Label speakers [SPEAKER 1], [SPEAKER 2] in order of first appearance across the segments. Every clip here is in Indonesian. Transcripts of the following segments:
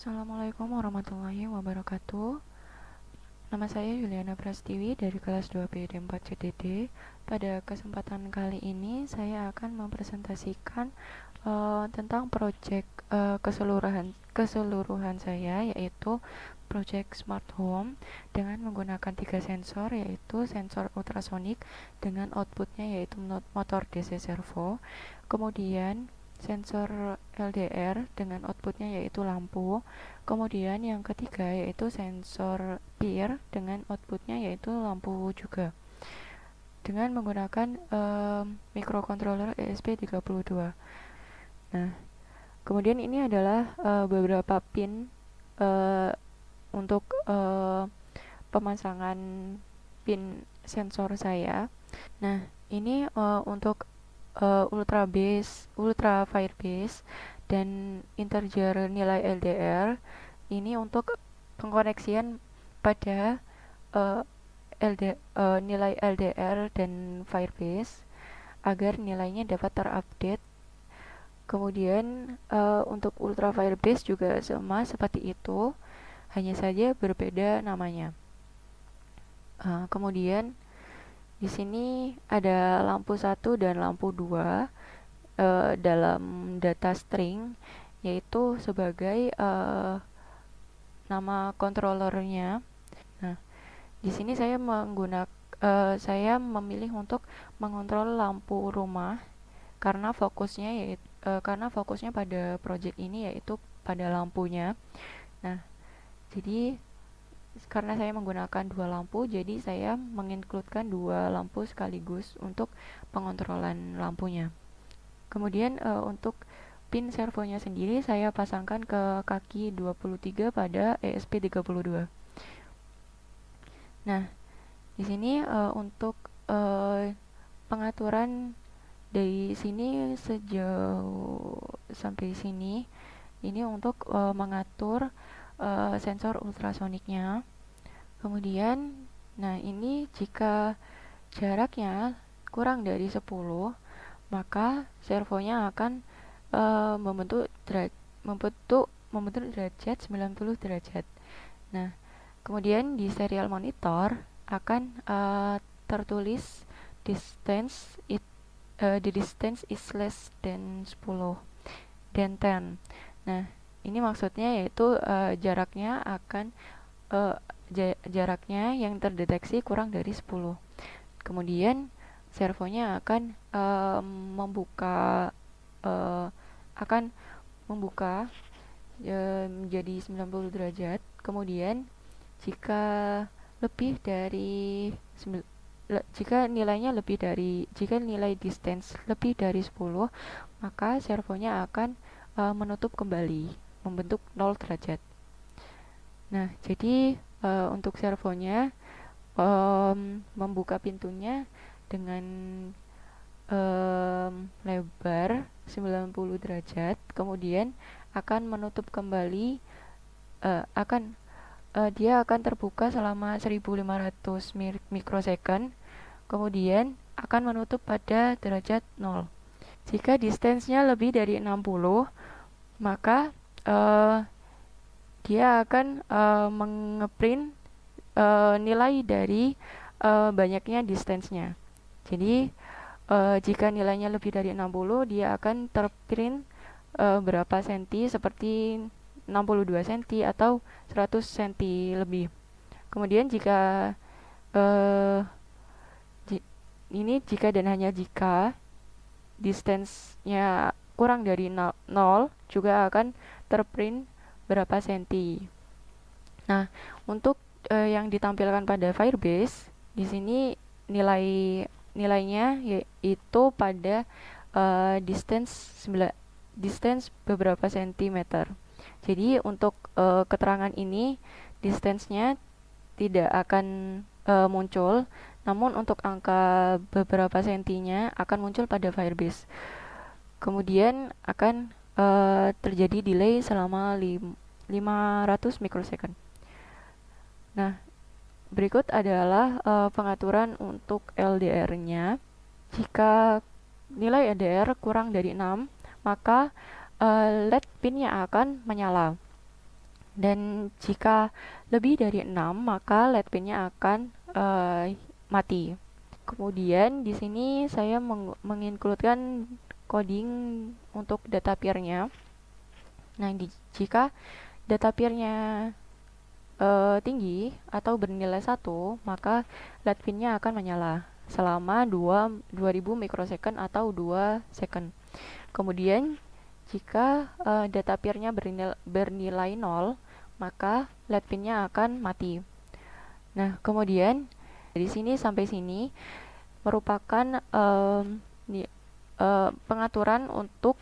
[SPEAKER 1] Assalamualaikum warahmatullahi wabarakatuh. Nama saya Yuliana Prastiwi dari kelas 2 BD 4 CDD. Pada kesempatan kali ini saya akan mempresentasikan tentang proyek keseluruhan saya, yaitu proyek Smart Home dengan menggunakan 3 sensor, yaitu sensor ultrasonik dengan outputnya yaitu motor DC servo, kemudian sensor LDR dengan outputnya yaitu lampu, kemudian yang ketiga yaitu sensor PIR dengan outputnya yaitu lampu juga, dengan menggunakan microcontroller ESP32. Nah, kemudian ini adalah beberapa pin untuk pemasangan pin sensor saya. Nah, ini untuk ultra firebase dan integer nilai LDR. Ini untuk pengkoneksian pada nilai LDR dan firebase agar nilainya dapat terupdate. Kemudian untuk ultra firebase juga sama seperti itu, hanya saja berbeda namanya. Kemudian di sini ada lampu 1 dan lampu 2 dalam data string, yaitu sebagai nama controllernya. Nah, di sini saya memilih untuk mengontrol lampu rumah karena fokusnya pada project ini yaitu pada lampunya. Nah, jadi karena saya menggunakan 2 lampu, jadi saya mengincludekan 2 lampu sekaligus untuk pengontrolan lampunya. Kemudian untuk pin servonya sendiri saya pasangkan ke kaki 23 pada ESP32. Nah, di sini untuk pengaturan dari sini sejauh sampai sini, ini untuk mengatur sensor ultrasoniknya. Kemudian, nah ini jika jaraknya kurang dari 10, maka servonya akan membentuk derajat 90 derajat. Nah, kemudian di serial monitor akan tertulis the distance is less than 10 dan 10. Nah, ini maksudnya yaitu jaraknya yang terdeteksi kurang dari 10. Kemudian servonya akan membuka menjadi 90 derajat. Kemudian jika nilai distance lebih dari 10, maka servonya akan menutup kembali, membentuk 0 derajat. Nah, jadi untuk servonya membuka pintunya dengan lebar 90 derajat, kemudian akan menutup kembali, dia akan terbuka selama 1500 mikrosecond, kemudian akan menutup pada derajat 0. Jika distance-nya lebih dari 60, maka dia akan mengeprint nilai dari banyaknya distance-nya. Jadi jika nilainya lebih dari 60, dia akan terprint berapa senti, seperti 62 senti atau 100 senti lebih. Kemudian jika dan hanya jika distance-nya kurang dari 0, juga akan terprint berapa senti. Nah, untuk yang ditampilkan pada Firebase, di sini nilainya yaitu pada distance beberapa sentimeter. Jadi untuk keterangan ini distance-nya tidak akan muncul, namun untuk angka beberapa sentinya akan muncul pada Firebase. Kemudian akan terjadi delay selama 500 mikrosecond. Nah, berikut adalah pengaturan untuk LDR-nya. Jika nilai LDR kurang dari 6, maka LED pin-nya akan menyala. Dan jika lebih dari 6, maka LED pin-nya akan mati. Kemudian di sini saya mengincludekan coding untuk data peer-nya. Nah, jika data peer-nya tinggi atau bernilai 1, maka LED pin-nya akan menyala selama 2000 mikrosecond atau 2 second. Kemudian jika data peer-nya bernilai 0, maka LED pin-nya akan mati. Nah, kemudian dari sini sampai sini merupakan pengaturan untuk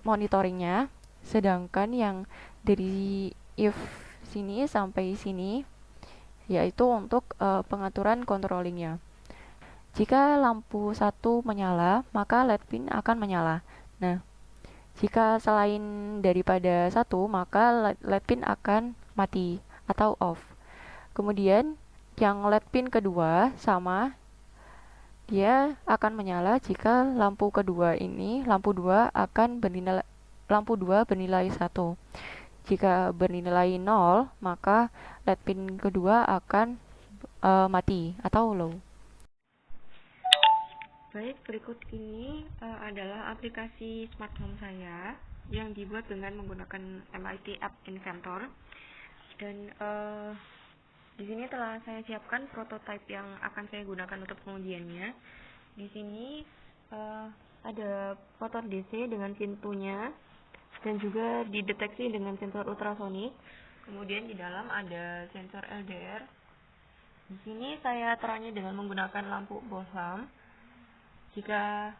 [SPEAKER 1] monitoringnya, sedangkan yang dari if sini sampai sini yaitu untuk pengaturan controllingnya. Jika lampu 1 menyala, maka LED pin akan menyala. Nah, jika selain daripada 1, maka LED pin akan mati atau off. Kemudian yang LED pin kedua sama, dia akan menyala jika lampu kedua ini, lampu 2 bernilai 1. Jika bernilai 0, maka LED pin kedua akan mati atau low. Baik, berikut ini adalah aplikasi smart home saya yang dibuat dengan menggunakan MIT App Inventor. Dan di sini telah saya siapkan prototipe yang akan saya gunakan untuk pengujiannya. Di sini ada motor DC dengan pintunya dan juga dideteksi dengan sensor ultrasonik. Kemudian di dalam ada sensor LDR. Di sini saya terangi dengan menggunakan lampu bohlam. Jika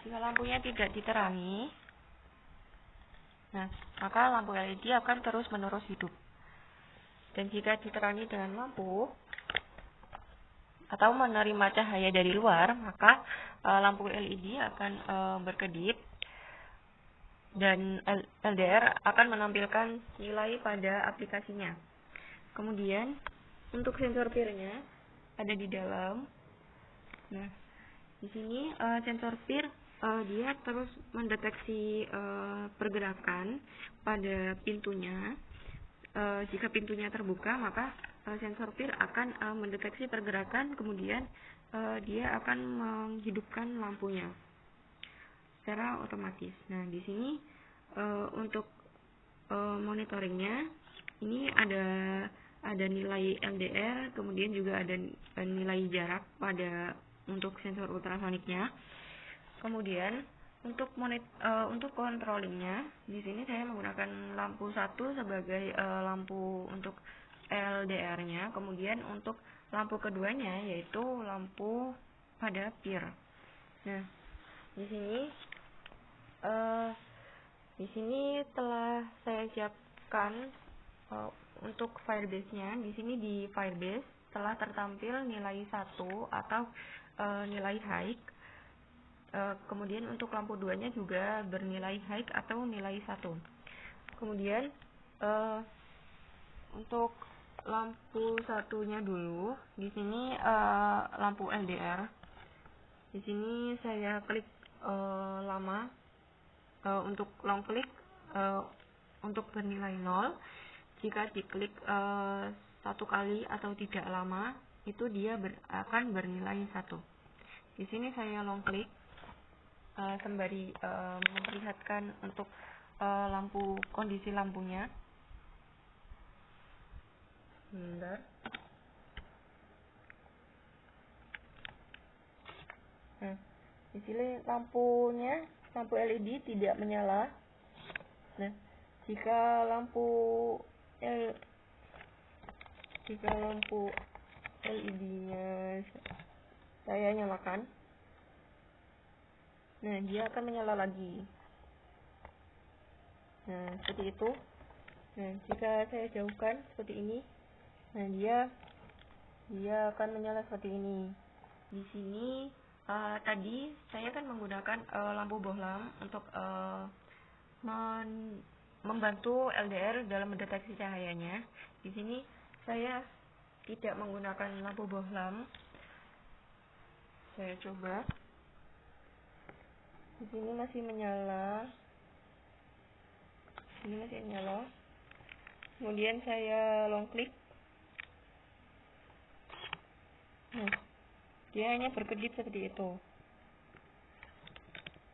[SPEAKER 1] lampunya tidak diterangi, maka lampu LED akan terus-menerus hidup. Dan jika diterangi dengan lampu atau menerima cahaya dari luar, maka lampu LED akan berkedip dan LDR akan menampilkan nilai pada aplikasinya. Kemudian untuk sensor peer-nya ada di dalam. Nah, di sini sensor peer dia terus mendeteksi pergerakan pada pintunya. Jika pintunya terbuka, maka sensor peer akan mendeteksi pergerakan, kemudian dia akan menghidupkan lampunya secara otomatis. Nah, di sini untuk monitoringnya ini ada nilai LDR, kemudian juga ada nilai jarak untuk sensor ultrasoniknya. Kemudian untuk controllingnya, di sini saya menggunakan lampu 1 sebagai lampu untuk LDR-nya. Kemudian untuk lampu keduanya yaitu lampu pada peer. Nah, di sini telah saya siapkan untuk Firebase-nya. Di sini di Firebase telah tertampil nilai 1 atau nilai high. Kemudian untuk lampu 2-nya juga bernilai high atau nilai 1. Kemudian untuk lampu 1-nya dulu, di sini lampu LDR. Di sini saya klik lama untuk long klik untuk bernilai 0. Jika diklik 1 kali atau tidak lama, itu dia akan bernilai 1. Di sini saya long klik sembari memperlihatkan untuk kondisi lampunya. Bentar. Nah, di sini lampu LED tidak menyala. Nah, jika lampu LED-nya saya nyalakan, nah dia akan menyala lagi. Nah, seperti itu. Nah, jika saya jauhkan seperti ini, nah dia akan menyala seperti ini. Di sini tadi saya kan menggunakan lampu bohlam untuk membantu LDR dalam mendeteksi cahayanya. Di sini saya tidak menggunakan lampu bohlam. Saya coba. Di sini masih menyala.
[SPEAKER 2] Ini masih nyala. Kemudian saya long klik. Nah, dia hanya berkedip seperti itu.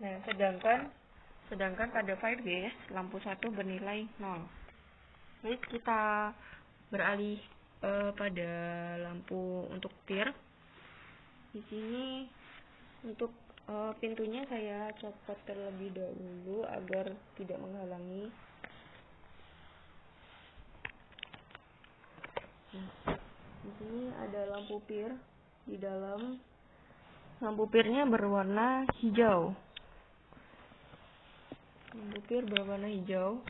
[SPEAKER 2] Nah, sedangkan pada Firebase lampu 1 bernilai 0. Baik, kita beralih pada lampu untuk tir. Di sini untuk pintunya saya copot terlebih dahulu agar tidak menghalangi. Nah, di sini ada lampu pir. Di dalam lampu pirnya berwarna hijau. Lampu pir berwarna hijau.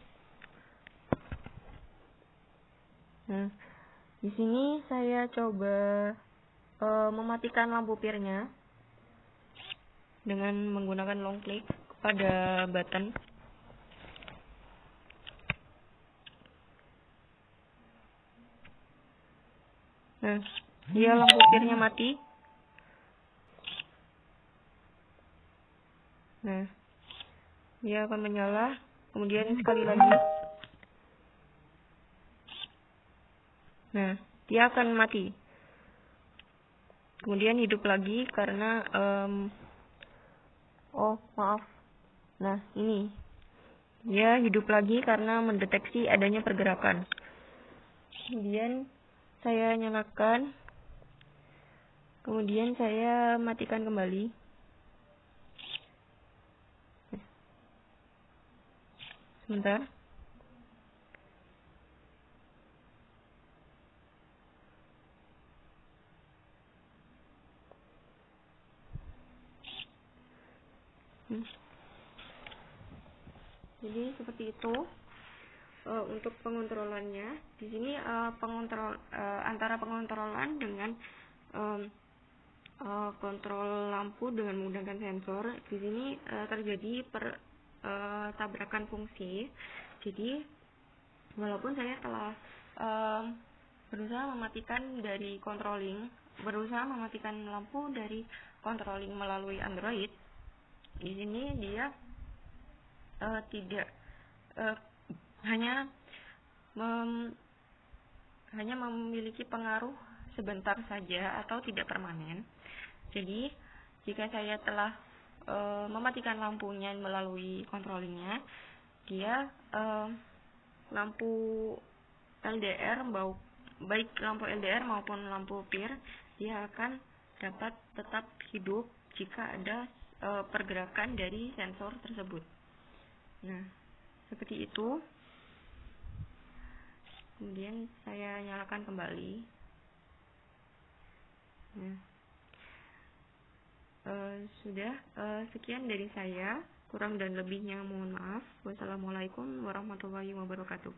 [SPEAKER 2] Nah, di sini saya coba mematikan lampu pirnya dengan menggunakan long click pada button. Nah, dia lampu pirnya mati. Nah, dia akan menyala, kemudian sekali lagi. Nah, dia akan mati. Kemudian hidup lagi karena maaf. Nah, ini. Dia hidup lagi karena mendeteksi adanya pergerakan. Kemudian saya nyalakan. Kemudian saya matikan kembali. Sebentar. Jadi seperti itu untuk pengontrolannya. Di sini antara pengontrolan dengan kontrol lampu dengan menggunakan sensor. Di sini terjadi tabrakan fungsi. Jadi walaupun saya telah berusaha mematikan lampu dari controlling melalui Android, di sini dia tidak hanya memiliki pengaruh sebentar saja atau tidak permanen. Jadi jika saya telah mematikan lampunya melalui controllingnya, dia lampu LDR, baik lampu LDR maupun lampu PIR, dia akan dapat tetap hidup jika ada pergerakan dari sensor tersebut. Nah, seperti itu. Kemudian saya nyalakan kembali. Nah, sudah. Sekian dari saya. Kurang dan lebihnya mohon maaf. Wassalamualaikum warahmatullahi wabarakatuh.